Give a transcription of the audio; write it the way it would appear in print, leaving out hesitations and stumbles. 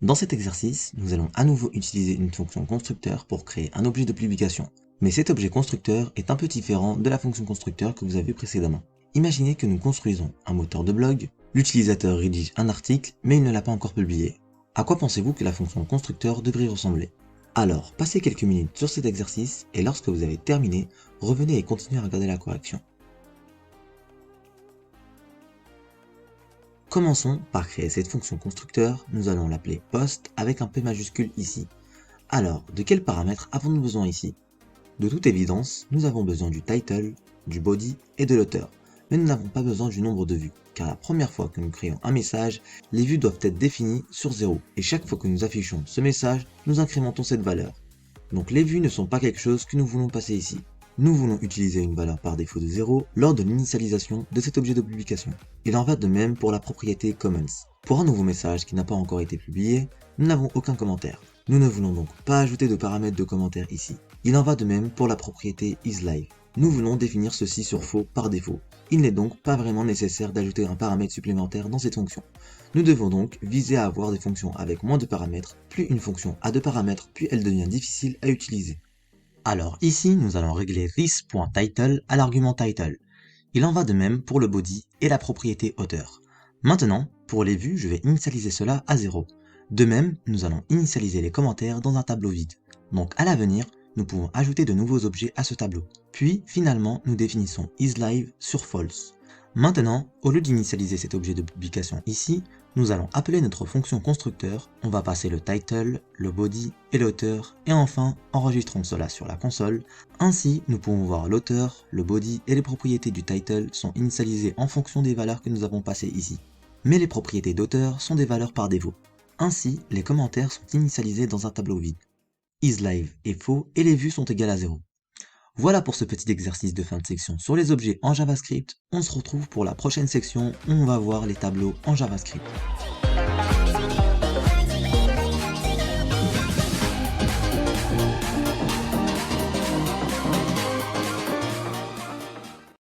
Dans cet exercice, nous allons à nouveau utiliser une fonction constructeur pour créer un objet de publication. Mais cet objet constructeur est un peu différent de la fonction constructeur que vous avez vu précédemment. Imaginez que nous construisons un moteur de blog, l'utilisateur rédige un article mais il ne l'a pas encore publié. À quoi pensez-vous que la fonction constructeur devrait ressembler? Alors, passez quelques minutes sur cet exercice et lorsque vous avez terminé, revenez et continuez à regarder la correction. Commençons par créer cette fonction constructeur, nous allons l'appeler post avec un P majuscule ici. Alors, de quels paramètres avons-nous besoin ici? De toute évidence, nous avons besoin du title, du body et de l'auteur, mais nous n'avons pas besoin du nombre de vues, car la première fois que nous créons un message, les vues doivent être définies sur 0, et chaque fois que nous affichons ce message, nous incrémentons cette valeur. Donc les vues ne sont pas quelque chose que nous voulons passer ici. Nous voulons utiliser une valeur par défaut de 0 lors de l'initialisation de cet objet de publication. Il en va de même pour la propriété Comments. Pour un nouveau message qui n'a pas encore été publié, nous n'avons aucun commentaire. Nous ne voulons donc pas ajouter de paramètres de commentaire ici. Il en va de même pour la propriété isLive. Nous voulons définir ceci sur faux par défaut. Il n'est donc pas vraiment nécessaire d'ajouter un paramètre supplémentaire dans cette fonction. Nous devons donc viser à avoir des fonctions avec moins de paramètres. Plus une fonction a de paramètres, plus elle devient difficile à utiliser. Alors ici, nous allons régler this.title à l'argument title. Il en va de même pour le body et la propriété auteur. Maintenant, pour les vues, je vais initialiser cela à 0. De même, nous allons initialiser les commentaires dans un tableau vide. Donc à l'avenir, nous pouvons ajouter de nouveaux objets à ce tableau. Puis finalement, nous définissons isLive sur false. Maintenant, au lieu d'initialiser cet objet de publication ici, nous allons appeler notre fonction constructeur, on va passer le title, le body et l'auteur, et enfin enregistrons cela sur la console. Ainsi, nous pouvons voir l'auteur, le body et les propriétés du title sont initialisées en fonction des valeurs que nous avons passées ici. Mais les propriétés d'auteur sont des valeurs par défaut. Ainsi, les commentaires sont initialisés dans un tableau vide. isLive est faux et les vues sont égales à 0. Voilà pour ce petit exercice de fin de section sur les objets en JavaScript. On se retrouve pour la prochaine section où on va voir les tableaux en JavaScript.